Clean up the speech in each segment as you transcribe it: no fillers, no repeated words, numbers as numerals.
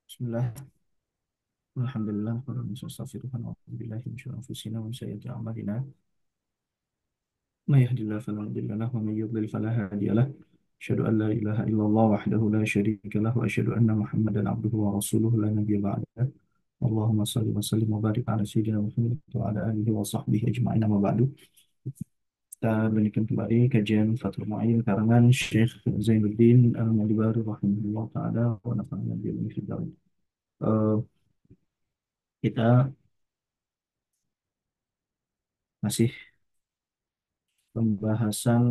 Bismillah, Alhamdulillah, wa billahi min syururi anfusina wa min sayyiati a'malina. May yahdihillahu fala mudilla lahu wa may yudlil fala hadiya lahu. Asyhadu an la ilaha illallah wahdahu la syarika lahu wa asyhadu anna Muhammadan abduhu wa rasuluhu la nabiyya ba'dahu. Allahumma shalli wa sallim wa barik ala sayyidina Muhammad wa ala alihi wa sahbihi ajma'in amma ba'du. Kita lanjutkan kembali kajian Fathul Mu'in karangan Syekh Zainuddin Al-Madibari rahimahullah taala wa nafa'ana bi ilmihi fid dharain. Eh, kita masih pembahasan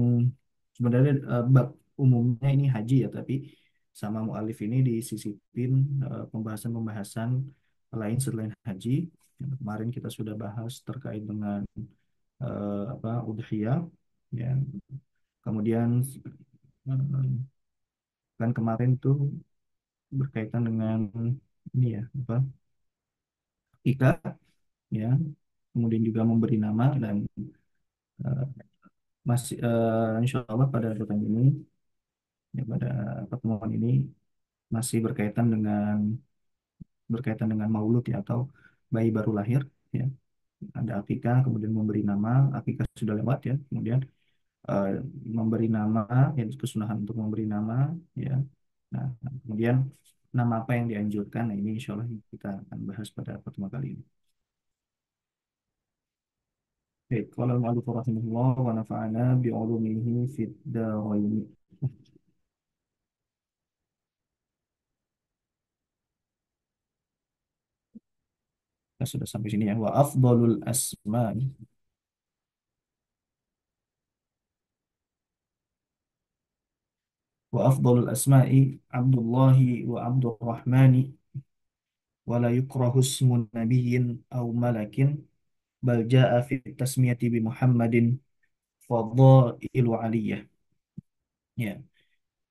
sebenarnya bab umumnya ini haji ya, tapi sama mualif ini disisipin pembahasan-pembahasan lain selain haji. Yang kemarin kita sudah bahas terkait dengan udhiyah ya. Kemudian eh, kan kemarin tuh berkaitan dengan ini ya, apa? Akikah ya. Kemudian juga memberi nama dan eh, masih insya Allah pada pertanyaan ini ya, pada pertemuan ini masih berkaitan dengan maulud ya, atau bayi baru lahir ya. Ada akikah, kemudian memberi nama. Akikah sudah lewat ya, kemudian eh, memberi nama ya, kesunahan untuk memberi nama ya. Nah, kemudian nama apa yang dianjurkan, nah ini insya Allah kita akan bahas pada pertemuan kali ini. Baik, qala al-mu'allif rahimahullah wa nafa'ana bi'ulumihi fid dharain. Kita sudah sampai sini ya. Wa afdalul asma'i Abdullahi wa Abdurrahmani wa la yukrahu ismu nabiyyin aw malakin bal jaa fi tasmiyati bi Muhammadin fadailu aliyah ya.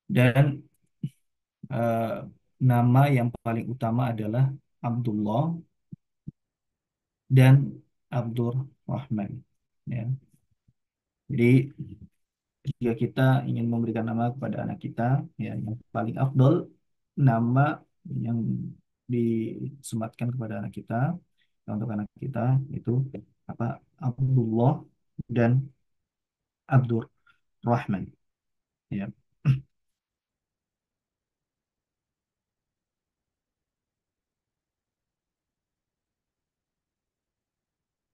Dan eh, nama yang paling utama adalah Abdullah dan Abdurrahman ya. Jadi jika kita ingin memberikan nama kepada anak kita ya, yang paling afdol nama yang disematkan kepada anak kita, untuk anak kita itu apa? Abdullah dan Abdurrahman ya.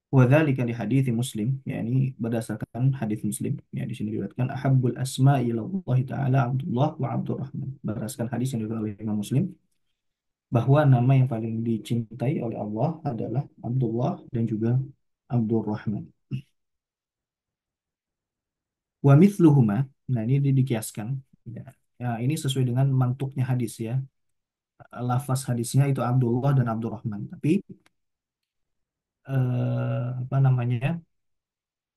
Wadzalika li hadits Muslim, yakni berdasarkan hadis Muslim ya, di sini diriwayatkan ahabbul asma'i ila Allah taala Abdullah wa Abdurrahman, berdasarkan hadis yang diriwayatkan oleh Imam Muslim bahwa nama yang paling dicintai oleh Allah adalah Abdullah dan juga Abdurrahman. Wa mithluhuma, nah ini dikiaskan ya. Ya, ini sesuai dengan mantuknya hadis ya. Lafaz hadisnya itu Abdullah dan Abdurrahman, tapi apa namanya?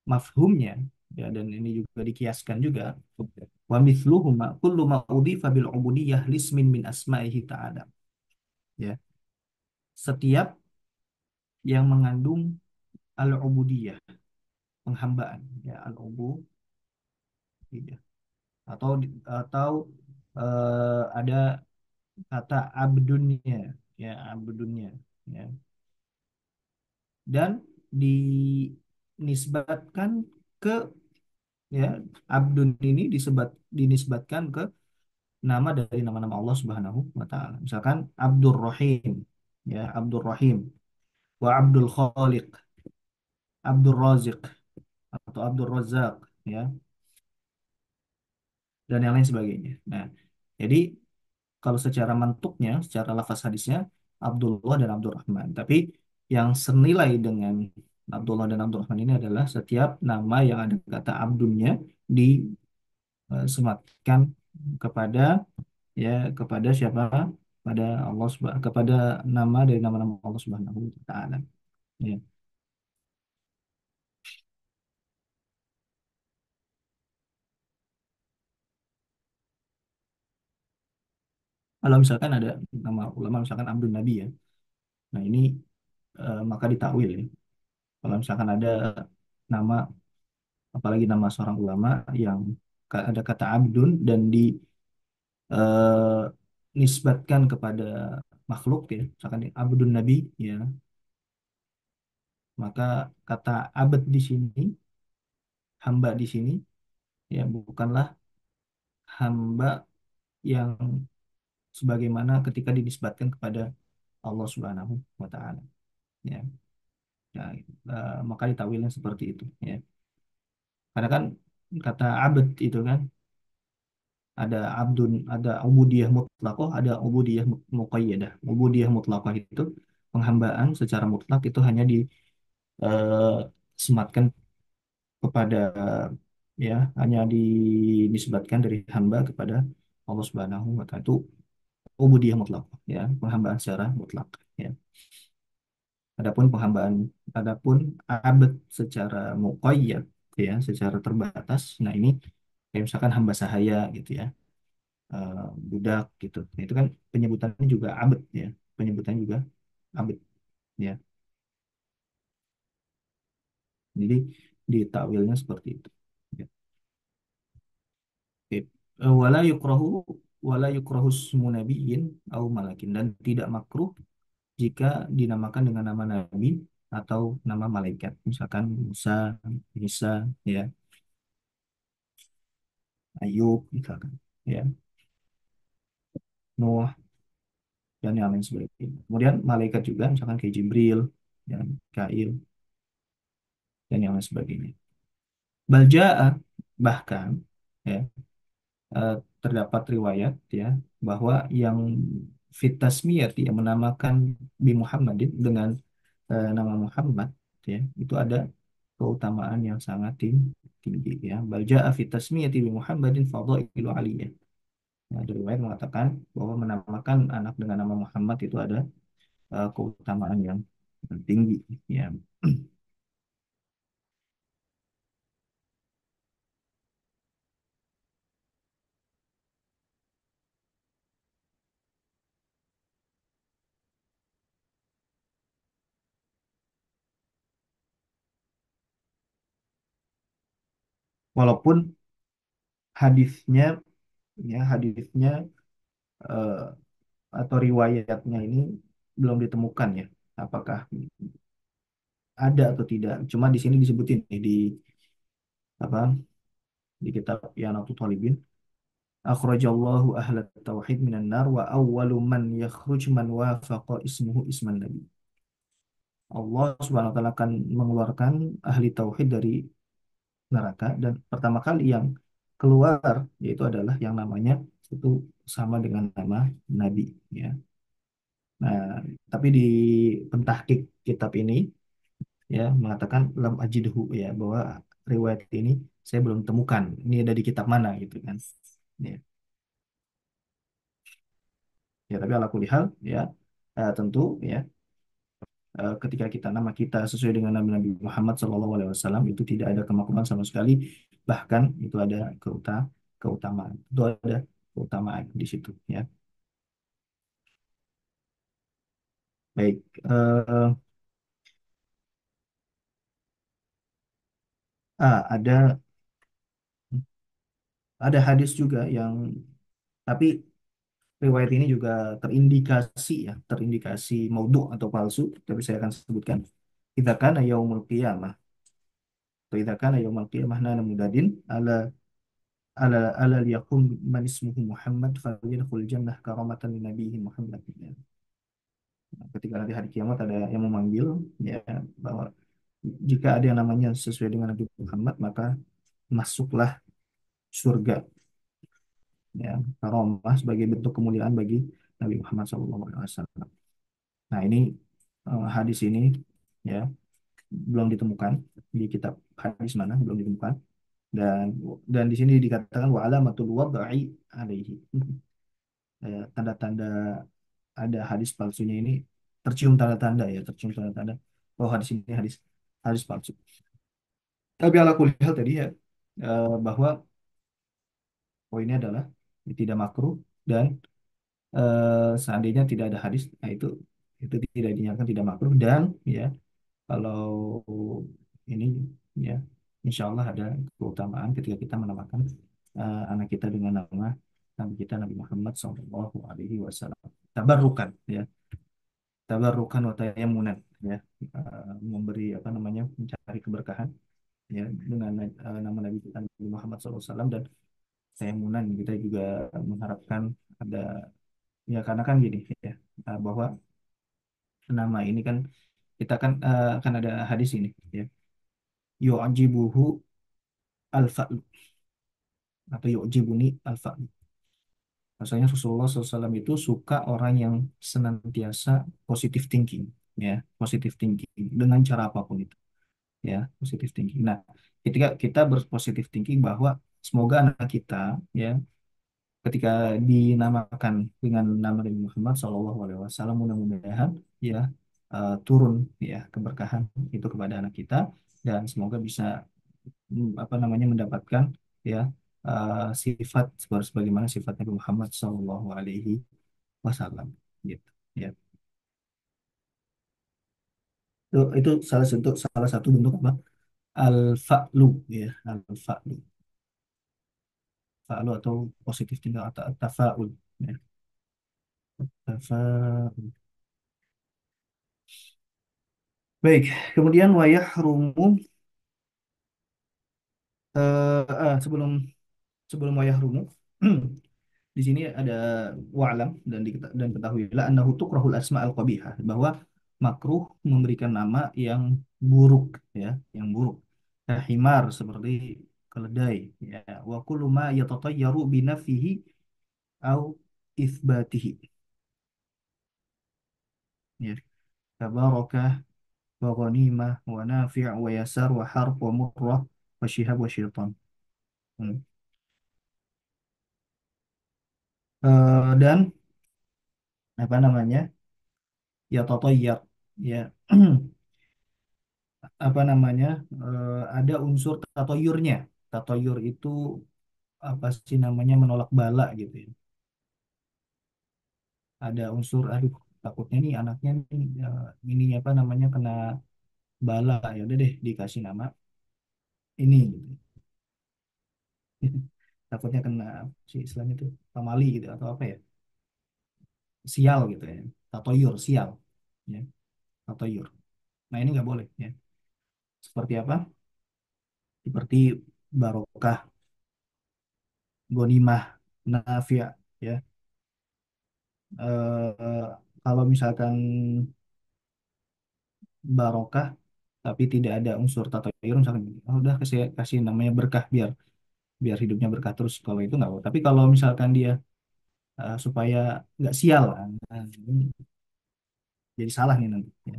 Mafhumnya ya, dan ini juga dikiaskan juga. Wa mithluhuma kullu ma udhifa bil ubudiyah lismin min asma'ihi ta'ala. Ya, setiap yang mengandung al-ubudiyah, penghambaan ya, al-ubudiyah, atau ada kata abdunnya ya, abdunnya ya, dan dinisbatkan ke ya, abdun ini dinisbatkan ke nama dari nama-nama Allah Subhanahu wa taala. Misalkan Abdur Rahim ya, Abdur Rahim, wa Abdul Khaliq, Abdur Raziq atau Abdur Razzaq ya, dan yang lain sebagainya. Nah, jadi kalau secara mantuknya, secara lafaz hadisnya Abdullah dan Abdurrahman. Tapi yang senilai dengan Abdullah dan Abdurrahman ini adalah setiap nama yang ada kata abdunnya disematkan kepada ya, kepada siapa? Pada Allah kepada nama dari nama-nama Allah Subhanahu wa taala. Ya. Kalau misalkan ada nama ulama misalkan Abdul Nabi ya. Nah, ini maka ditakwil ya. Kalau misalkan ada nama, apalagi nama seorang ulama yang ada kata abdun dan eh, nisbatkan kepada makhluk ya, misalkan abdun nabi ya, maka kata abad di sini, hamba di sini ya bukanlah hamba yang sebagaimana ketika dinisbatkan kepada Allah Subhanahu wa taala ya. Ya, maka ditawilnya seperti itu ya. Karena kan kata abad itu kan ada abdun, ada ubudiyah mutlaqah, ada ubudiyah muqayyadah. Ubudiyah mutlaqah itu penghambaan secara mutlak itu hanya disematkan kepada ya, hanya dinisbatkan dari hamba kepada Allah Subhanahu wa taala. Itu ubudiyah mutlak ya, penghambaan secara mutlak ya. Adapun penghambaan, adapun abad secara muqayyad ya, secara terbatas. Nah, ini kayak misalkan hamba sahaya gitu ya, eh, budak gitu. Nah, itu kan penyebutannya juga abad ya, penyebutannya juga abad ya. Jadi ditakwilnya seperti itu. Ya. Oke. Wala yukrahu wala yukrahu ismu nabiyyin au malakin, dan tidak makruh jika dinamakan dengan nama nabi atau nama malaikat. Misalkan Musa, Isa, ya, Ayub, misalkan, ya, Nuh, dan yang lain sebagainya. Kemudian malaikat juga, misalkan kayak Jibril, dan Mikail, dan yang lain sebagainya. Balja'a, bahkan, ya, eh, terdapat riwayat, ya, bahwa yang fitasmiyati, yang menamakan Bi Muhammadin dengan nama Muhammad, ya, itu ada keutamaan yang sangat tinggi ya. Balja'a fitasmiyati Bi Muhammadin fadailu aliyah. Nah, ada riwayat mengatakan bahwa menamakan anak dengan nama Muhammad itu ada keutamaan yang tinggi ya. Walaupun hadisnya hadisnya eh, atau riwayatnya ini belum ditemukan ya. Apakah ada atau tidak? Cuma di sini disebutin nih, di apa, di kitab Yanatul Talibin, akhrajallahu ahlat tauhid minan nar wa awwalu man yakhruj man wafaqa ismuhu isman nabi. Allah Subhanahu wa taala akan mengeluarkan ahli tauhid dari neraka, dan pertama kali yang keluar yaitu adalah yang namanya itu sama dengan nama nabi ya. Nah, tapi di pentahkik kitab ini ya mengatakan lam ajidhu ya, bahwa riwayat ini saya belum temukan. Ini ada di kitab mana gitu kan. Ya, ya tapi ala kulli hal ya, tentu ya, ketika kita nama kita sesuai dengan Nabi Nabi Muhammad SAW itu tidak ada kemakruhan sama sekali, bahkan itu ada keutamaan, itu ada keutamaan di situ ya. Baik, ada hadis juga yang, tapi riwayat ini juga terindikasi ya, terindikasi maudhu atau palsu, tapi saya akan sebutkan. Idza kana yaumul qiyamah, atau idza kana yaumul qiyamah nana mudadin ala ala liyakum man ismuhu Muhammad falyadkhul jannah karamatan li nabiyhi Muhammad. Nah, ketika nanti hari kiamat ada yang memanggil ya, bahwa jika ada yang namanya sesuai dengan Nabi Muhammad maka masuklah surga ya, karomah sebagai bentuk kemuliaan bagi Nabi Muhammad SAW. Nah, ini hadis ini ya belum ditemukan di kitab hadis mana, belum ditemukan, dan di sini dikatakan wa alamatul wad'i alaihi. Tanda-tanda ada hadis palsunya ini, tercium tanda-tanda ya, tercium tanda-tanda bahwa hadis ini hadis hadis palsu. Tapi ala kulli hal tadi ya, bahwa poinnya adalah tidak makruh, dan seandainya tidak ada hadis, nah itu tidak dinyatakan tidak makruh, dan ya kalau ini ya insya Allah ada keutamaan ketika kita menamakan anak kita dengan nama Nabi kita Nabi Muhammad Shallallahu Alaihi Wasallam. Tabarukan ya, tabarukan wa tayammunan ya. Memberi apa namanya, mencari keberkahan ya dengan nama Nabi kita Nabi Muhammad SAW, dan tayammunan kita juga mengharapkan ada, ya karena kan gini ya, bahwa nama ini kan kita kan ada hadis ini ya, yu'jibuhu al-fa'lu atau yu'jibuni al-fa'lu. Maksudnya Rasulullah SAW itu suka orang yang senantiasa positive thinking, ya, positive thinking dengan cara apapun itu, ya, positive thinking. Nah, ketika kita berpositive thinking bahwa semoga anak kita, ya, ketika dinamakan dengan nama Nabi Muhammad SAW, mudah-mudahan ya turun ya keberkahan itu kepada anak kita, dan semoga bisa apa namanya, mendapatkan ya sifat sebagaimana sifat Nabi Muhammad SAW gitu ya. Itu salah satu bentuk apa, al-fa'lu ya, al-fa'lu, fa'lu atau positif tinggal atau tafa'ul ya. Tafa'ul. Baik, kemudian wayah rumu, sebelum sebelum wayah rumu di sini ada wa'lam, dan ketahuilah annahu tukrahul asma al qabihah, bahwa makruh memberikan nama yang buruk ya, yang buruk. Himar seperti keledai ya, wa kullu ma yatatayyaru binafihi au itsbatihi ya, tabarakah wa ghanimah wa nafi' wa yasar wa harb wa murrah wa shihab wa syaitan. Hmm. Dan apa namanya, ya tatoyar ya, apa namanya, ada unsur tatoyurnya. Tatoyur itu apa sih namanya, menolak bala gitu ya. Ada unsur, aduh, takutnya nih anaknya nih ini apa namanya, kena bala, ya udah deh dikasih nama ini gitu. Takutnya kena si istilahnya itu pamali gitu atau apa ya, sial gitu ya. Tatoyur sial ya, tatoyur. Nah ini nggak boleh ya. Seperti apa? Seperti barokah, gonimah, nafi' ya. eh, Kalau misalkan barokah tapi tidak ada unsur tatayur, misalkan oh, udah kasih kasih namanya berkah, biar biar hidupnya berkah terus, kalau itu nggak boleh. Tapi kalau misalkan dia supaya nggak sial, nah, ini jadi salah nih nanti ya.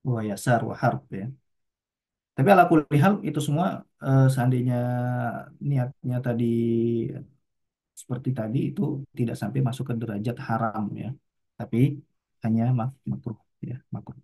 Wah yasar wah harb ya. Tapi ala kulli hal itu semua, seandainya niatnya tadi seperti tadi, itu tidak sampai masuk ke derajat haram ya, tapi hanya makruh ya, makruh.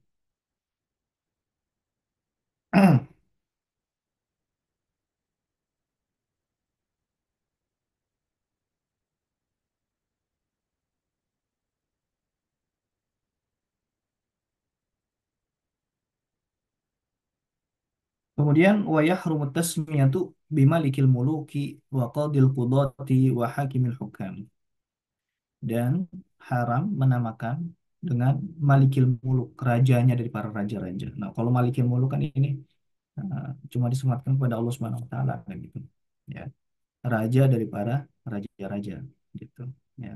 Kemudian wa yahrumu tasmiyatu bimalikil muluki wa qadil qudati wa hakimil hukam. Dan haram menamakan dengan malikil muluk, rajanya dari para raja-raja. Nah, kalau malikil muluk kan ini cuma disematkan kepada Allah Subhanahu wa taala kan gitu. Ya, raja dari para raja-raja gitu. Ya.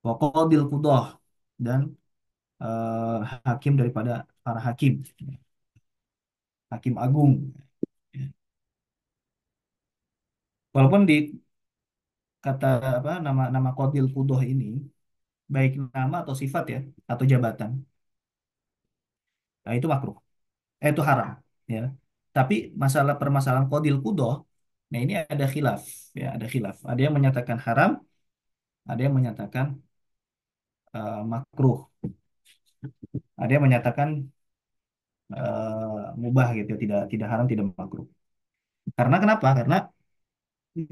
Wa qadil qudah, dan hakim daripada para hakim, hakim agung. Ya. Walaupun di kata apa, nama Qadil Qudoh ini baik nama atau sifat ya, atau jabatan, nah itu makruh, itu haram ya. Tapi masalah permasalahan Qadil Qudoh, nah ini ada khilaf ya, ada khilaf. Ada yang menyatakan haram, ada yang menyatakan makruh, ada yang menyatakan mubah gitu, tidak tidak haram, tidak makruh. Karena kenapa? Karena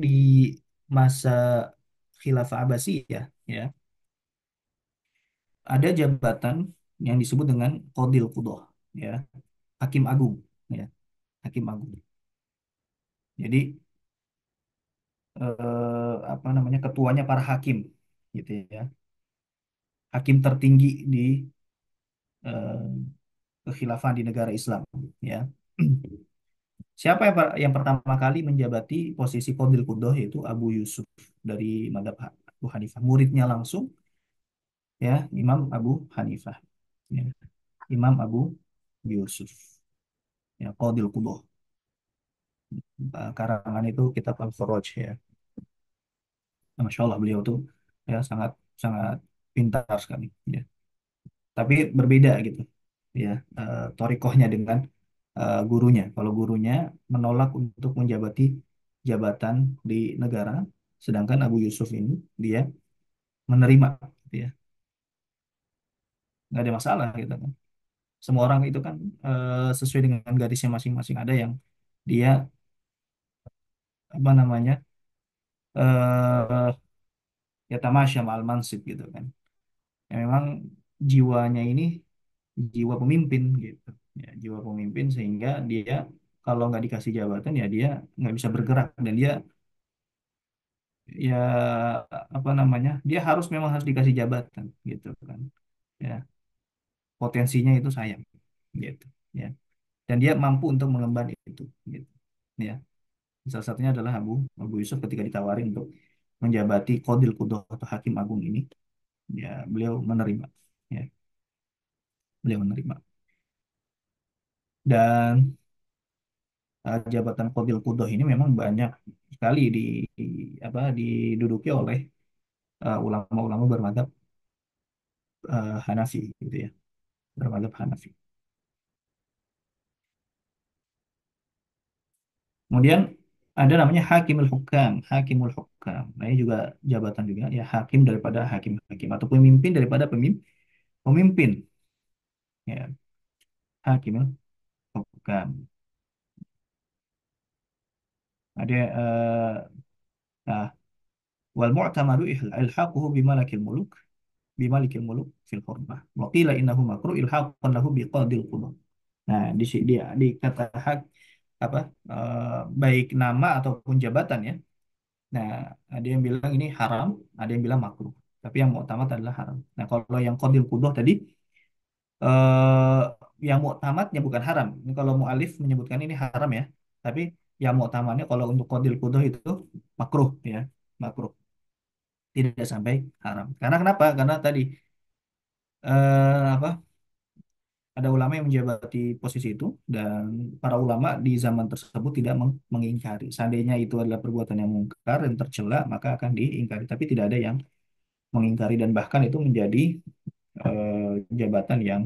di masa Khilafah Abbasiyah ya, ada jabatan yang disebut dengan Qadil Qudoh ya, hakim agung ya, hakim agung. Jadi apa namanya ketuanya para hakim gitu ya. Hakim tertinggi di eh, kekhilafahan di negara Islam ya. Siapa yang pertama kali menjabati posisi Qadil Qudoh yaitu Abu Yusuf dari Madhab Abu Hanifah. Muridnya langsung ya Imam Abu Hanifah. Ya. Imam Abu Yusuf ya Qadil Qudoh. Karangan itu kitab Al-Faraj ya. Masya Allah beliau tuh ya sangat sangat pintar sekali ya. Tapi berbeda gitu ya torikohnya dengan gurunya. Kalau gurunya menolak untuk menjabati jabatan di negara, sedangkan Abu Yusuf ini dia menerima gitu ya, nggak ada masalah gitu kan. Semua orang itu kan sesuai dengan garisnya masing-masing. Ada yang dia apa namanya eh ya tamasya ma'al mansib gitu kan. Ya, memang jiwanya ini jiwa pemimpin gitu ya jiwa pemimpin sehingga dia kalau nggak dikasih jabatan ya dia nggak bisa bergerak dan dia ya apa namanya dia memang harus dikasih jabatan gitu kan ya potensinya itu sayang gitu ya dan dia mampu untuk mengemban itu gitu ya salah satunya adalah Abu Abu Yusuf ketika ditawarin untuk menjabati Qadil Qudoh atau Hakim Agung ini ya beliau menerima ya beliau menerima dan jabatan Qadil Qudoh ini memang banyak sekali apa diduduki oleh ulama-ulama bermadzhab Hanafi gitu ya bermadzhab Hanafi. Kemudian ada namanya Hakimul Hukam, Hakimul Hukam. Nah, ini juga jabatan juga ya hakim daripada hakim-hakim atau pemimpin daripada pemimpin ya Hakimul Hukam. Ada nah, wal mu'tamadu ilhaquhu bimalikil muluk fil hurmah. Wa qila innahu makruh ilhaqan lahu biqadil qudah. Nah, di kata hak apa baik nama ataupun jabatan ya. Nah, ada yang bilang ini haram, ada yang bilang makruh. Tapi yang muktamad adalah haram. Nah, kalau yang qadil qudah tadi eh yang muktamadnya bukan haram. Ini kalau mu'alif menyebutkan ini haram ya. Tapi yang muktamadnya kalau untuk qadil qudah itu makruh ya, makruh. Tidak sampai haram. Karena kenapa? Karena tadi apa? Ada ulama yang menjabati posisi itu dan para ulama di zaman tersebut tidak mengingkari. Seandainya itu adalah perbuatan yang mungkar dan tercela, maka akan diingkari. Tapi tidak ada yang mengingkari dan bahkan itu menjadi jabatan yang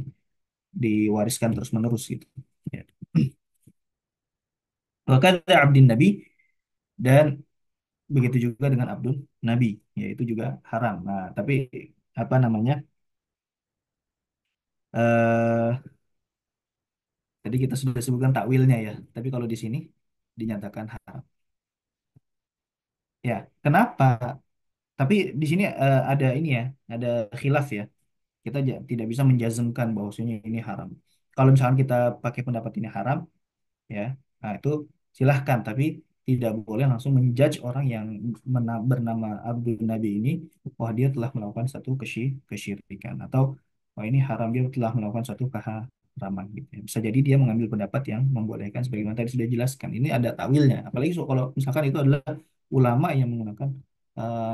diwariskan terus-menerus gitu. Ya. Bahkan Abdin Nabi dan begitu juga dengan Abdul Nabi, yaitu juga haram. Nah, tapi apa namanya? eh Tadi kita sudah sebutkan takwilnya ya. Tapi kalau di sini dinyatakan haram. Ya, kenapa? Tapi di sini ada ini ya, ada khilaf ya. Kita tidak bisa menjazmkan bahwasanya ini haram. Kalau misalkan kita pakai pendapat ini haram, ya, nah itu silahkan. Tapi tidak boleh langsung menjudge orang yang bernama Abdul Nabi ini, wah dia telah melakukan satu kesyirikan atau wah ini haram dia telah melakukan satu keharaman gitu. Ya. Bisa jadi dia mengambil pendapat yang membolehkan sebagaimana tadi sudah dijelaskan. Ini ada takwilnya. Apalagi kalau misalkan itu adalah ulama yang menggunakan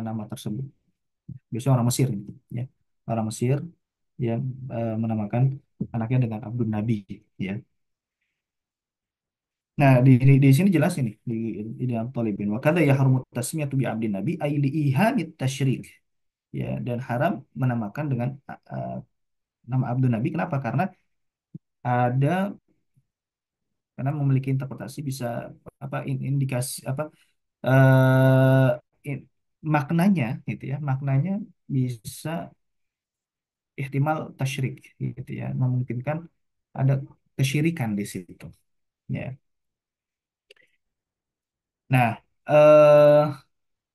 nama tersebut. Biasanya orang Mesir ini, ya. Orang Mesir yang menamakan anaknya dengan Abdul Nabi, ya. Nah, di sini jelas ini di dalam Thalibin. Wa kadza yahrumu tasmiyatu bi Abdin Nabi ay li ihamit tasyrik. Ya, dan haram menamakan dengan nama Abdul Nabi. Kenapa? Ada karena memiliki interpretasi bisa apa indikasi apa eh in- maknanya gitu ya. Maknanya bisa ihtimal tasyrik gitu ya memungkinkan ada kesyirikan di situ ya nah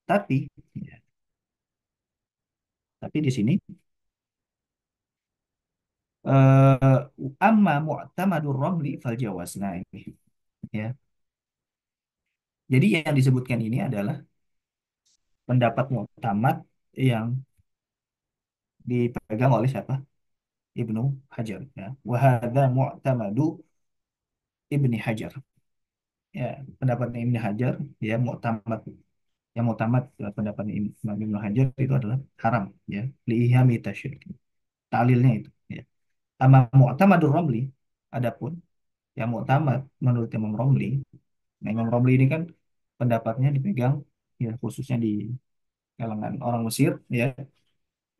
tapi ya, tapi di sini amma mu'tamadur ramli fal jawaz nah ini ya Jadi yang disebutkan ini adalah pendapat muktamad yang dipegang oleh siapa? Ibnu Hajar. Ya. Wahada mu'tamadu Ibni Hajar. Ya, pendapatnya Ibnu Hajar, ya muktamad. Yang muktamad pendapatnya Imam Ibnu Hajar itu adalah haram. Ya, liihami tasyrik. Ta'lilnya itu. Ya. Ama mu'tamadur Romli, adapun yang muktamad menurut Imam Romli, nah Imam Romli ini kan pendapatnya dipegang ya khususnya di kalangan orang Mesir ya.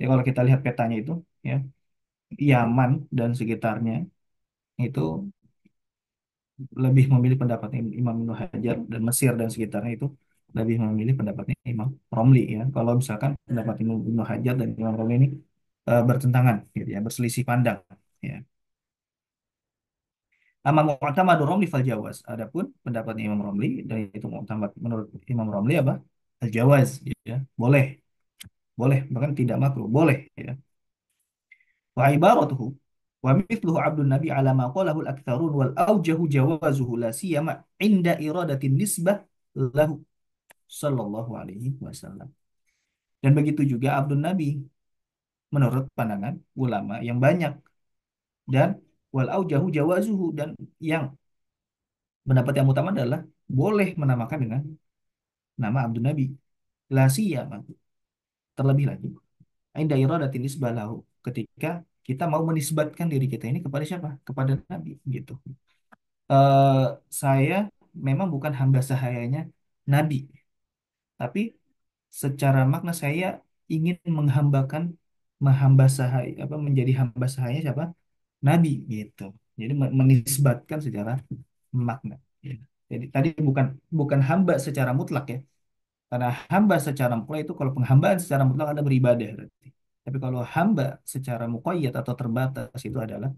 Ya kalau kita lihat petanya itu ya Yaman dan sekitarnya itu lebih memilih pendapatnya Imam Ibnu Hajar dan Mesir dan sekitarnya itu lebih memilih pendapatnya Imam Romli ya. Kalau misalkan pendapat Imam Ibnu Hajar dan Imam Romli ini bertentangan gitu ya, berselisih pandang ya. Amma mu'tamadu Romli fal jawaz. Adapun pendapatnya Imam Romli dan itu mu'tamad menurut Imam Romli apa? Al jawaz gitu ya. Boleh, boleh bahkan tidak makruh, boleh ya. Wa ibaratuhu wa mithluhu abdun nabi ala ma qalahu al-aktsarun wal awjahu jawazuhu la siyama inda iradatin nisbah lahu sallallahu alaihi wasallam. Dan begitu juga abdun nabi menurut pandangan ulama yang banyak dan wal aujahu jawazuhu dan yang pendapat yang utama adalah boleh menamakan dengan nama abdun nabi la siyama terlebih lagi inda iradatin nisbah lahu ketika kita mau menisbatkan diri kita ini kepada siapa? Kepada nabi gitu. eh, saya memang bukan hamba sahayanya Nabi, tapi secara makna saya ingin menghamba sahaya apa menjadi hamba sahaya siapa? Nabi gitu. Jadi menisbatkan secara makna. Ya. Jadi tadi bukan bukan hamba secara mutlak ya. Karena hamba secara mutlak itu kalau penghambaan secara mutlak ada beribadah berarti. Tapi kalau hamba secara muqayyad atau terbatas itu adalah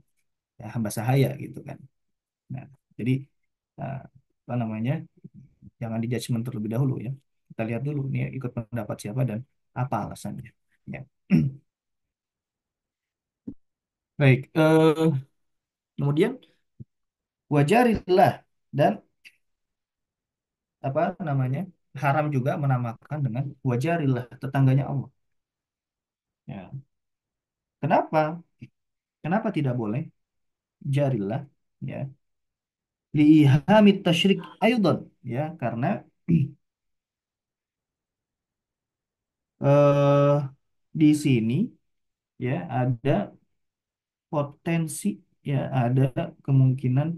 ya, hamba sahaya gitu kan. Nah, jadi eh, apa namanya? Jangan di judgment terlebih dahulu ya. Kita lihat dulu nih ikut pendapat siapa dan apa alasannya. Ya. Baik, kemudian wajarillah dan apa namanya? Haram juga menamakan dengan wajarillah tetangganya Allah. Ya. Kenapa? Kenapa tidak boleh? Jarillah ya. Liihamit tasyrik aydan ya karena eh di sini ya ada potensi ya ada kemungkinan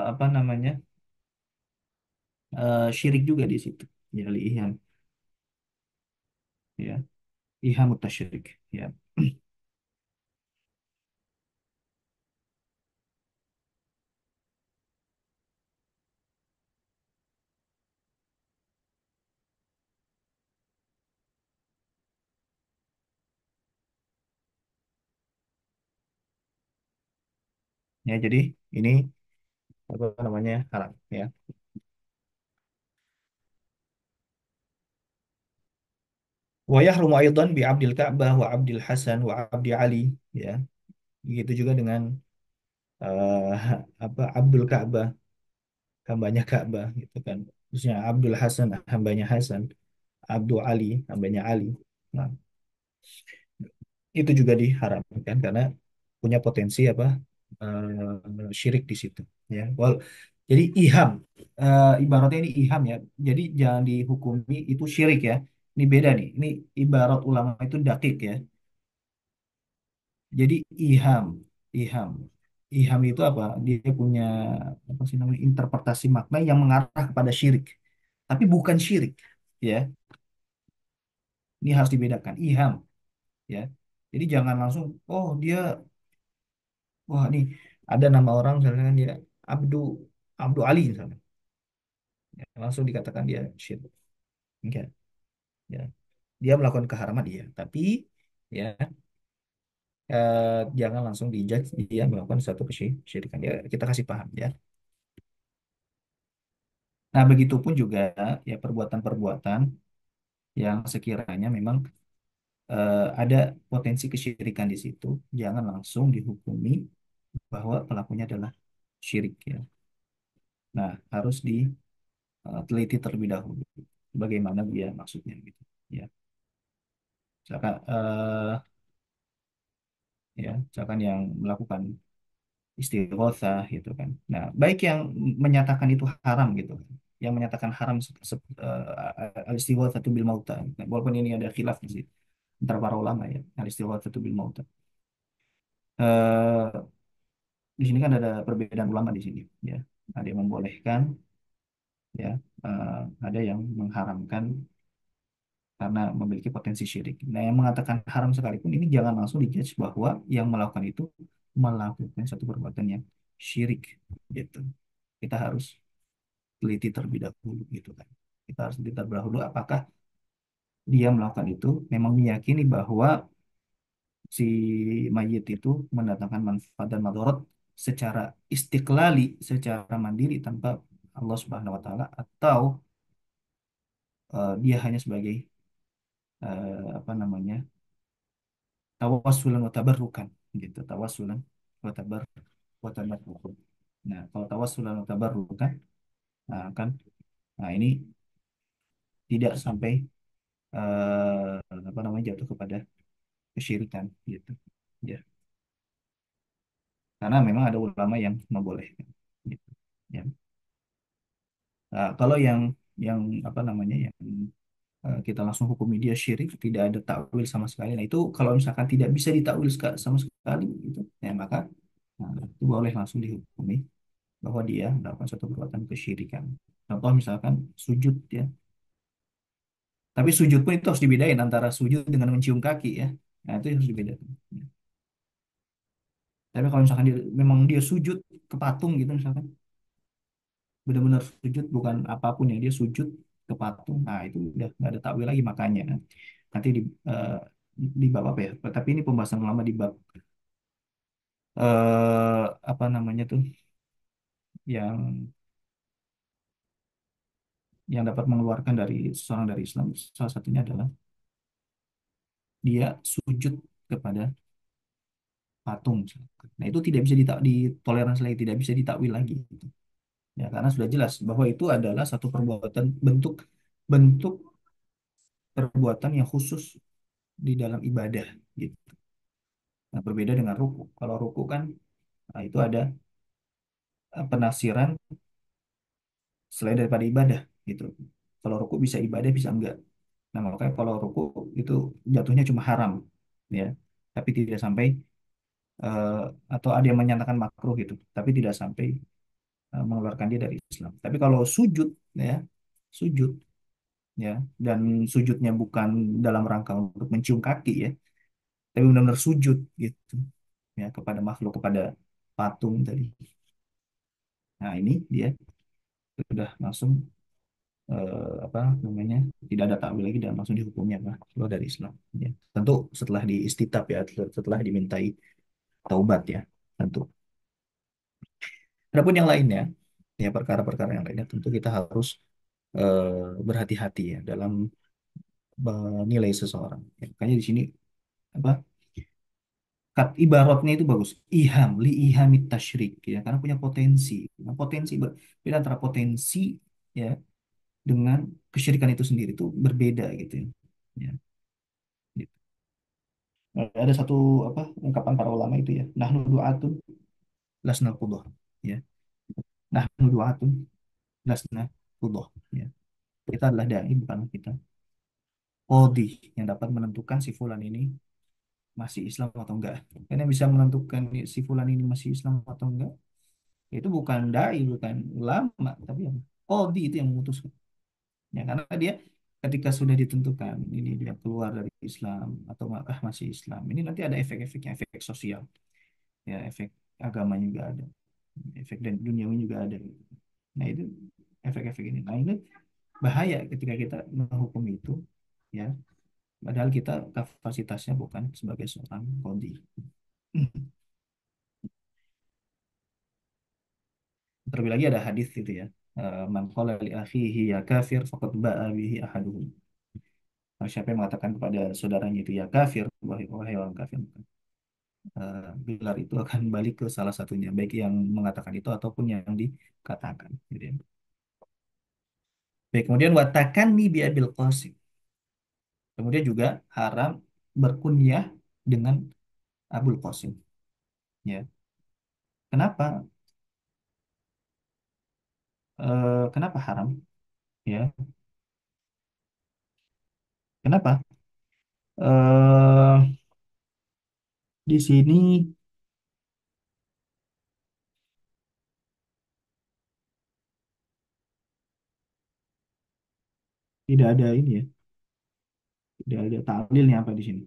apa namanya syirik juga di situ ya iham ya iham tasyrik ya. Ya jadi ini apa namanya haram ya. Wa yahrumu aidan bi Abdil Ka'bah wa Abdil Hasan wa Abdi Ali ya. Begitu juga dengan eh, apa Abdul Ka'bah hambanya Ka'bah gitu kan. Terusnya Abdul Hasan hambanya Hasan, Abdul Ali hambanya Ali. Nah, itu juga diharamkan karena punya potensi apa syirik di situ ya. Jadi iham ibaratnya ini iham ya. Jadi jangan dihukumi itu syirik ya. Ini beda nih. Ini ibarat ulama itu dakik ya. Jadi iham, iham, iham itu apa? Dia punya apa sih namanya interpretasi makna yang mengarah kepada syirik. Tapi bukan syirik ya. Ini harus dibedakan. Iham ya. Jadi jangan langsung oh dia wah nih ada nama orang misalnya kan dia Abdu Abdu Ali misalnya. Ya, langsung dikatakan dia syirik. Enggak, ya. Dia melakukan keharaman iya, tapi ya jangan langsung dijudge dia melakukan satu kesyirikan. Ya, kita kasih paham ya. Nah, begitupun juga ya perbuatan-perbuatan yang sekiranya memang ada potensi kesyirikan di situ, jangan langsung dihukumi bahwa pelakunya adalah syirik ya. Nah, harus diteliti terlebih dahulu bagaimana dia maksudnya gitu. Ya, misalkan misalkan yang melakukan istighotsah gitu kan. Nah, baik yang menyatakan itu haram gitu kan. Yang menyatakan haram al-istighotsah bil mauta. Nah, walaupun ini ada khilaf sih antara para ulama ya, al-istighotsah bil mauta. Eh, di sini kan ada perbedaan ulama di sini ya. Ada yang membolehkan ya, eh, ada yang mengharamkan karena memiliki potensi syirik. Nah, yang mengatakan haram sekalipun ini jangan langsung dijudge bahwa yang melakukan itu melakukan satu perbuatan yang syirik gitu. Kita harus teliti terlebih dahulu gitu kan. Kita harus teliti terlebih dahulu apakah dia melakukan itu memang meyakini bahwa si mayit itu mendatangkan manfaat dan madarat secara istiqlali, secara mandiri tanpa Allah Subhanahu wa taala, atau dia hanya sebagai apa namanya? Tawassulan wa tabarrukan gitu. Tawassulan wa tabarrukan. Nah, kalau tawassulan wa tabarrukan, nah kan, nah ini tidak sampai apa namanya, jatuh kepada kesyirikan gitu. Ya, karena memang ada ulama yang membolehkan gitu. Ya. Nah, kalau yang apa namanya, yang kita langsung hukumi dia syirik, tidak ada takwil sama sekali. Nah, itu kalau misalkan tidak bisa ditakwil sama sekali gitu, ya maka nah, itu boleh langsung dihukumi bahwa dia melakukan suatu perbuatan kesyirikan. Contoh misalkan sujud ya. Tapi sujud pun itu harus dibedain antara sujud dengan mencium kaki ya. Nah, itu harus dibedain. Ya. Tapi kalau misalkan memang dia sujud ke patung gitu misalkan, benar-benar sujud bukan apapun yang dia sujud ke patung, nah itu udah nggak ada takwil lagi. Makanya nanti eh, di bab apa ya, tapi ini pembahasan lama di bab apa namanya tuh, yang dapat mengeluarkan dari seseorang dari Islam, salah satunya adalah dia sujud kepada patung misalkan. Nah itu tidak bisa ditoleransi lagi, tidak bisa ditakwil lagi gitu. Ya karena sudah jelas bahwa itu adalah satu perbuatan, bentuk bentuk perbuatan yang khusus di dalam ibadah gitu. Nah, berbeda dengan ruku. Kalau ruku kan, nah, itu ada penafsiran selain daripada ibadah gitu. Kalau ruku bisa ibadah, bisa enggak. Nah, makanya kalau ruku itu jatuhnya cuma haram, ya. Tapi tidak sampai eh, atau ada yang menyatakan makruh gitu, tapi tidak sampai mengeluarkan dia dari Islam. Tapi kalau sujud, ya, sujud, ya, dan sujudnya bukan dalam rangka untuk mencium kaki, ya, tapi benar-benar sujud gitu, ya, kepada makhluk, kepada patung tadi. Nah, ini dia sudah langsung apa namanya, tidak ada takwil lagi dan langsung dihukumnya apa, keluar dari Islam. Ya. Tentu setelah diistitab ya, setelah dimintai taubat ya, tentu. Adapun yang lainnya, ya perkara-perkara yang lainnya tentu kita harus berhati-hati ya dalam menilai seseorang. Ya, makanya di sini apa, ibaratnya itu bagus. Iham li ihamit tasyrik ya, karena punya potensi. Nah, potensi beda antara potensi ya dengan kesyirikan itu sendiri itu berbeda gitu ya. Ya, gitu. Ada satu apa ungkapan para ulama itu ya. Nahnu du'atun lasna qudhah. Ya. Nahnu du'atun lasna qudhah. Ya. Kita adalah dai, bukan kita qadhi yang dapat menentukan si fulan ini masih Islam atau enggak. Karena yang bisa menentukan si fulan ini masih Islam atau enggak, itu bukan dai, bukan ulama, tapi yang qadhi itu yang memutuskan. Ya, karena dia ketika sudah ditentukan ini dia keluar dari Islam atau malah masih Islam, ini nanti ada efek-efeknya, efek sosial, ya efek agama juga ada, efek dan duniawi juga ada. Nah itu efek-efek ini. Nah ini bahaya ketika kita menghukum itu, ya. Padahal kita kapasitasnya bukan sebagai seorang kodi. Terlebih lagi ada hadis itu ya. Man qala li akhihi ya kafir faqad ba'a bihi ahaduhum. Siapa yang mengatakan kepada saudaranya itu ya kafir, wahai orang kafir. gelar itu akan balik ke salah satunya, baik yang mengatakan itu ataupun yang dikatakan. Gitu ya. Baik, kemudian watakan bi Abil Qasim. Kemudian juga haram berkunyah dengan Abul Qasim. Ya, kenapa? Kenapa haram? Ya, kenapa? eh di sini tidak ada ini ya, tidak ada taklilnya apa di sini.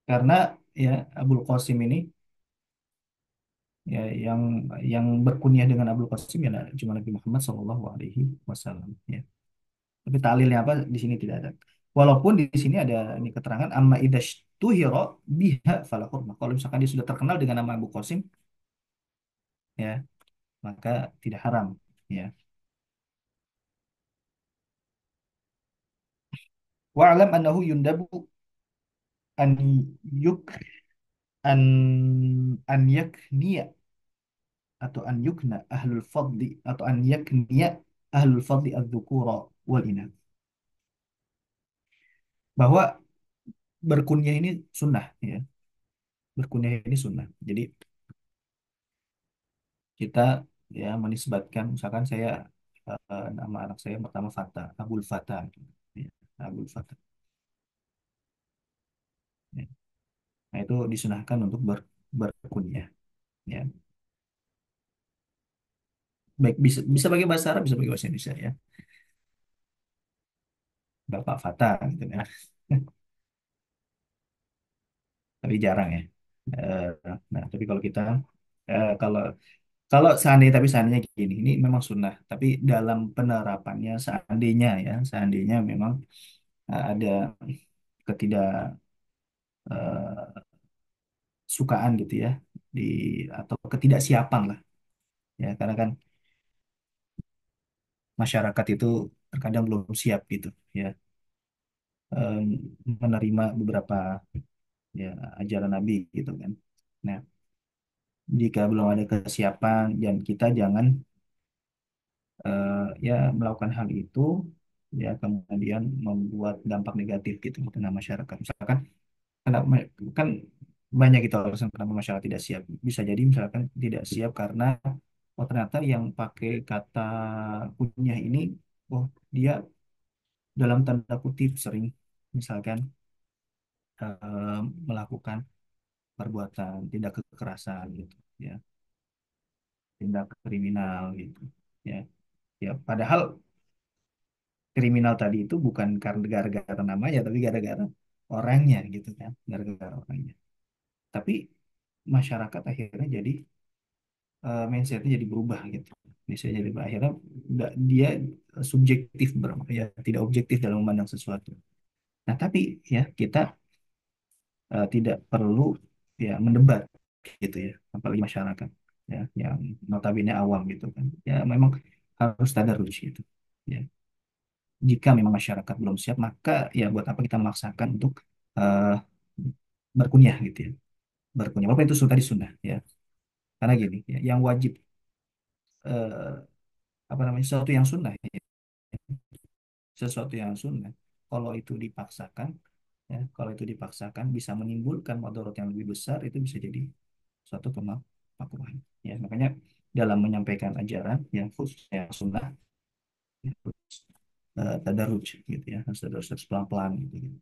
Karena ya Abul Qasim ini ya yang berkunyah dengan Abul Qasim ya cuma Nabi Muhammad SAW. Ya. Tapi taklilnya apa di sini tidak ada. Walaupun di sini ada ini keterangan amma idzastuhira biha fala hurmah. Kalau misalkan dia sudah terkenal dengan nama Abu Qasim ya, maka tidak haram ya. Wa'lam annahu yundabu an yuk an yakniya atau an yukna ahlul fadli atau an yakniya ahlul fadli adz-dzukura wal inath. Bahwa berkunyah ini sunnah ya. Berkunyah ini sunnah. Jadi kita ya menisbatkan misalkan saya nama anak saya yang pertama Fata, Abul Fata gitu. Ya, Abul Fata. Ya. Nah, itu disunahkan untuk berkunyah ya. Baik bisa bisa pakai bahasa Arab, bisa pakai bahasa Indonesia ya. Bapak Fata gitu ya. Tapi jarang ya. Eh, nah, tapi kalau kita kalau kalau seandainya tapi seandainya gini, ini memang sunnah. Tapi dalam penerapannya seandainya ya, seandainya memang ada ketidak eh, sukaan gitu ya di atau ketidaksiapan lah ya karena kan masyarakat itu terkadang belum siap gitu ya em, menerima beberapa ya ajaran Nabi gitu kan. Nah, jika belum ada kesiapan dan kita jangan ya melakukan hal itu ya kemudian membuat dampak negatif gitu di tengah masyarakat. Misalkan kenapa kan banyak itu alasan kenapa masyarakat tidak siap. Bisa jadi misalkan tidak siap karena oh ternyata yang pakai kata kunyah ini oh dia dalam tanda kutip sering misalkan melakukan perbuatan tindak kekerasan gitu ya, tindak kriminal gitu ya. Ya padahal kriminal tadi itu bukan karena gara-gara namanya tapi gara-gara orangnya gitu kan, gara-gara orangnya. Tapi masyarakat akhirnya jadi mindsetnya jadi berubah gitu. Misalnya jadi akhirnya dia subjektif ya tidak objektif dalam memandang sesuatu. Nah tapi ya kita tidak perlu ya mendebat gitu ya, apalagi masyarakat ya yang notabene awam gitu kan. Ya memang harus tadarus gitu. Ya jika memang masyarakat belum siap maka ya buat apa kita memaksakan untuk eh, berkunyah gitu ya. Berkunyah walaupun itu tadi sunnah ya. Karena gini ya, yang wajib eh, apa namanya sesuatu yang sunnah ya, sesuatu yang sunnah kalau itu dipaksakan ya kalau itu dipaksakan bisa menimbulkan mudarat yang lebih besar itu bisa jadi suatu pemakruhan ya makanya dalam menyampaikan ajaran yang khusus yang sunnah ya, harus tadarruj gitu ya harus tadarruj harus pelan-pelan gitu, gitu.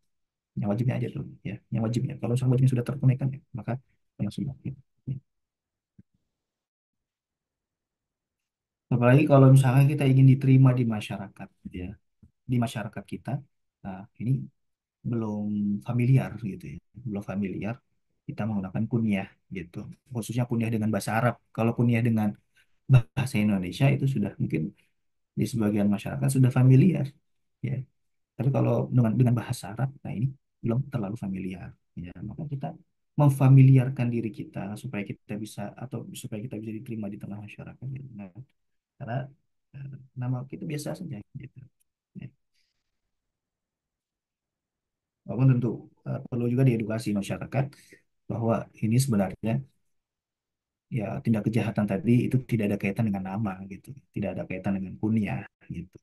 Yang wajibnya aja tuh ya yang wajibnya kalau misalnya wajibnya sudah tertunaikan ya maka yang sunnah gitu. Ya. Apalagi kalau misalnya kita ingin diterima di masyarakat gitu ya di masyarakat kita nah ini belum familiar gitu ya belum familiar kita menggunakan kunyah gitu khususnya kunyah dengan bahasa Arab kalau kunyah dengan bahasa Indonesia itu sudah mungkin di sebagian masyarakat sudah familiar ya tapi kalau dengan bahasa Arab nah ini belum terlalu familiar ya maka kita memfamiliarkan diri kita supaya kita bisa atau supaya kita bisa diterima di tengah masyarakat gitu. Nah, karena nama kita biasa saja gitu ya. Walaupun tentu perlu juga diedukasi masyarakat bahwa ini sebenarnya ya tindak kejahatan tadi itu tidak ada kaitan dengan nama gitu, tidak ada kaitan dengan kunyah gitu.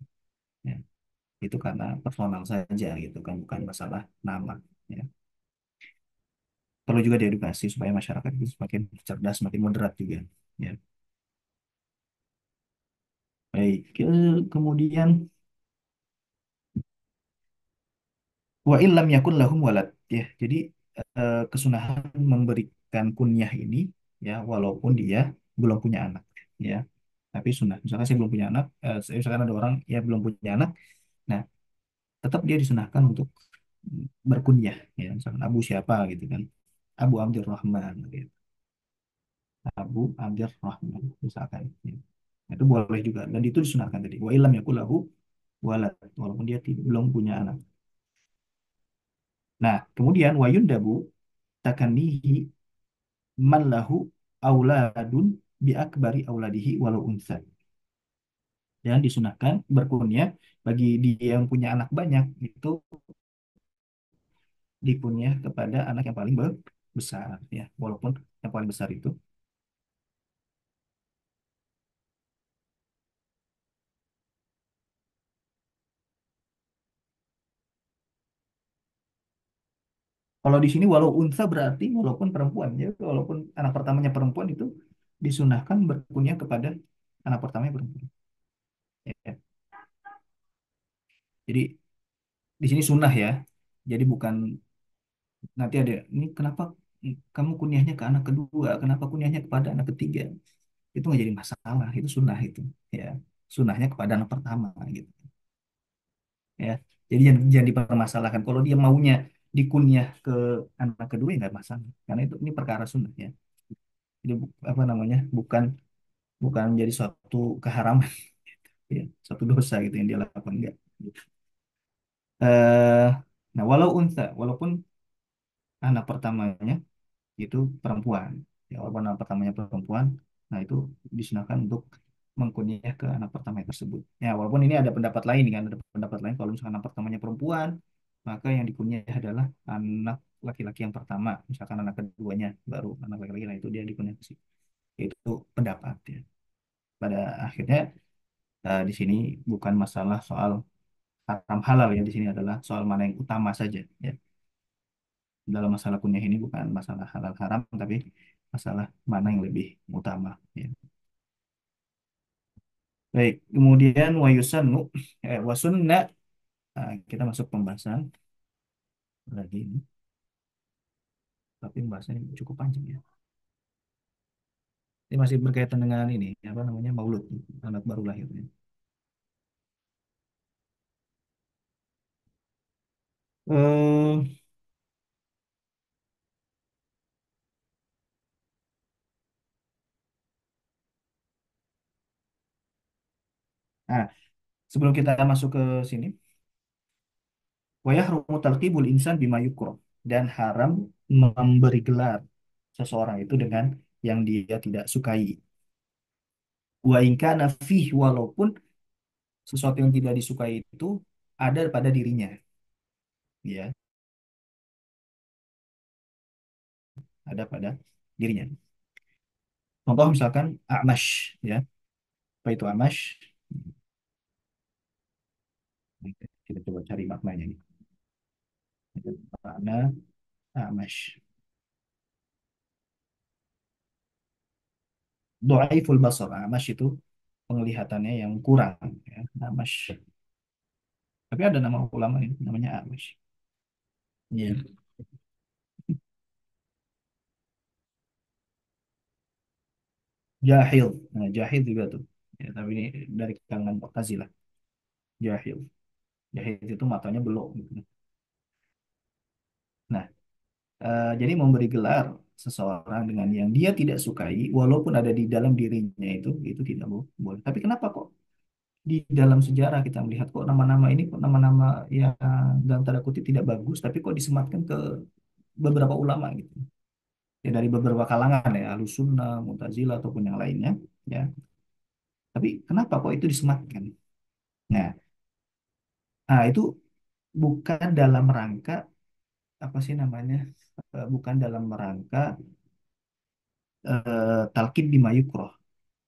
Ya. Itu karena personal saja gitu kan, bukan masalah nama. Ya. Perlu juga diedukasi supaya masyarakat itu semakin cerdas, semakin moderat juga. Ya. Baik, kemudian wa illam yakun lahum walad. Ya, jadi kesunahan memberikan kunyah ini ya walaupun dia belum punya anak. Ya, tapi sunnah. Misalkan saya belum punya anak, misalkan ada orang ya belum punya anak, nah tetap dia disunahkan untuk berkunyah. Ya, misalkan Abu siapa gitu kan, Abu Abdurrahman, gitu. Abu Abdurrahman misalkan. Ya. Nah, itu boleh juga dan itu disunahkan tadi. Wa illam yakul lahu walad walaupun dia belum punya anak. Nah, kemudian wa yundabu takanihi man lahu auladun bi akbari auladihi walau unsa. Dan disunahkan berkunyah bagi dia yang punya anak banyak itu dikunyah kepada anak yang paling besar ya walaupun yang paling besar itu kalau di sini walau unsa berarti walaupun perempuan ya walaupun anak pertamanya perempuan itu disunahkan berkunyah kepada anak pertamanya perempuan ya. Jadi di sini sunnah ya jadi bukan nanti ada ini kenapa kamu kunyahnya ke anak kedua kenapa kunyahnya kepada anak ketiga itu nggak jadi masalah itu sunnah itu ya sunnahnya kepada anak pertama gitu ya jadi jangan dipermasalahkan kalau dia maunya dikunyah ke anak kedua ya nggak masalah karena itu ini perkara sunnah ya jadi apa namanya bukan bukan menjadi suatu keharaman ya suatu dosa gitu yang dia lakukan enggak eh nah walau unta walaupun anak pertamanya itu perempuan ya walaupun anak pertamanya perempuan nah itu disunahkan untuk mengkunyah ke anak pertama tersebut ya walaupun ini ada pendapat lain kan ada pendapat lain kalau misalkan anak pertamanya perempuan maka yang dikunyah adalah anak laki-laki yang pertama misalkan anak keduanya baru anak laki-laki nah itu dia dikunyah ke situ itu pendapat ya pada akhirnya di sini bukan masalah soal haram halal ya di sini adalah soal mana yang utama saja ya dalam masalah kunyah ini bukan masalah halal haram tapi masalah mana yang lebih utama ya. Baik, kemudian wa yusannu wa sunna kita masuk pembahasan lagi ini tapi pembahasannya cukup panjang ya. Ini masih berkaitan dengan ini apa namanya maulud anak baru lahirnya. Eh nah, sebelum kita masuk ke sini wa yahrumu talqibul insan bima yukrah dan haram memberi gelar seseorang itu dengan yang dia tidak sukai. Wa in kana fih walaupun sesuatu yang tidak disukai itu ada pada dirinya, ya, ada pada dirinya. Contoh misalkan Amash, ya, apa itu Amash? Kita coba cari maknanya nih. Makna Amash. Do'aiful basar. Amash itu penglihatannya yang kurang, ya, Amash. Tapi ada nama ulama ini, namanya Amash. Iya. Jahil. Nah, jahil juga tuh. Ya, tapi ini dari kalangan Mu'tazilah. Jahil. Jahil itu matanya belok gitu. Nah, jadi memberi gelar seseorang dengan yang dia tidak sukai, walaupun ada di dalam dirinya itu tidak boleh. Tapi kenapa kok di dalam sejarah kita melihat kok nama-nama ini kok nama-nama yang dalam tanda kutip tidak bagus, tapi kok disematkan ke beberapa ulama gitu. Ya dari beberapa kalangan ya, Ahlussunnah, Mu'tazilah ataupun yang lainnya, ya. Tapi kenapa kok itu disematkan? Nah, itu bukan dalam rangka apa sih namanya, bukan dalam rangka talqin bima yukroh,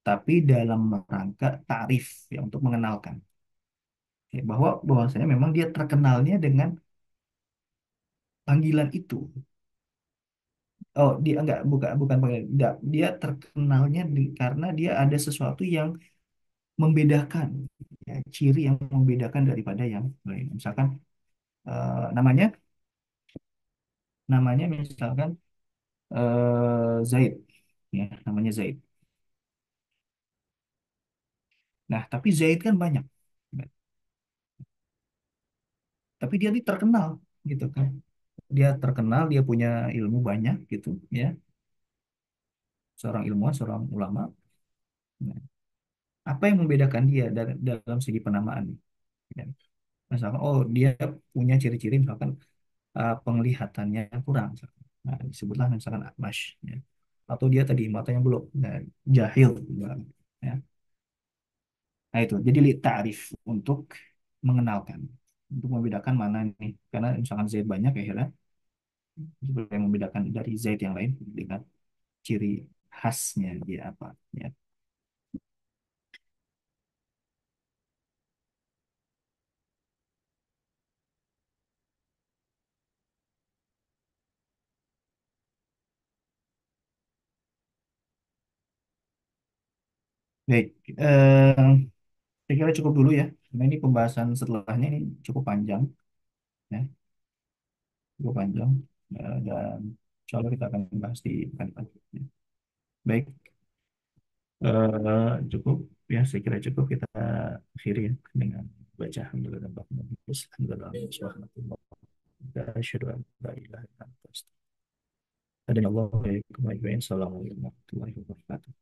tapi dalam rangka ta'rif, ya, untuk mengenalkan, ya, bahwa bahwasanya memang dia terkenalnya dengan panggilan itu. Oh, dia enggak, bukan bukan panggilan, enggak, dia terkenalnya karena dia ada sesuatu yang membedakan, ya, ciri yang membedakan daripada yang lain. Misalkan namanya namanya misalkan Zaid, ya, namanya Zaid. Nah, tapi Zaid kan banyak, tapi dia ini terkenal gitu kan. Dia terkenal, dia punya ilmu banyak gitu, ya, seorang ilmuwan, seorang ulama. Nah, apa yang membedakan dia dalam segi penamaan? Ya. Misalkan, oh, dia punya ciri-ciri misalkan penglihatannya kurang, misalkan. Nah, disebutlah misalkan Akmash, ya. Atau dia tadi matanya belum, nah, jahil, ya. Nah, itu jadi li ta'rif, untuk mengenalkan, untuk membedakan mana nih, karena misalkan Zaid banyak, ya akhirnya yang membedakan dari Zaid yang lain dengan ciri khasnya dia apa, ya. Baik, saya kira cukup dulu ya, karena ini pembahasan setelahnya ini cukup panjang, ya, cukup panjang. Dan insya Allah kita akan bahas di pekan depan. Ya. Baik, cukup, ya, saya kira cukup, kita akhiri ya dengan baca alhamdulillah dan baca alhamdulillah subhanallah wa asyhadu an la ilaha illa anta astaghfiruka wa atubu ilaik. Assalamualaikum warahmatullahi wabarakatuh.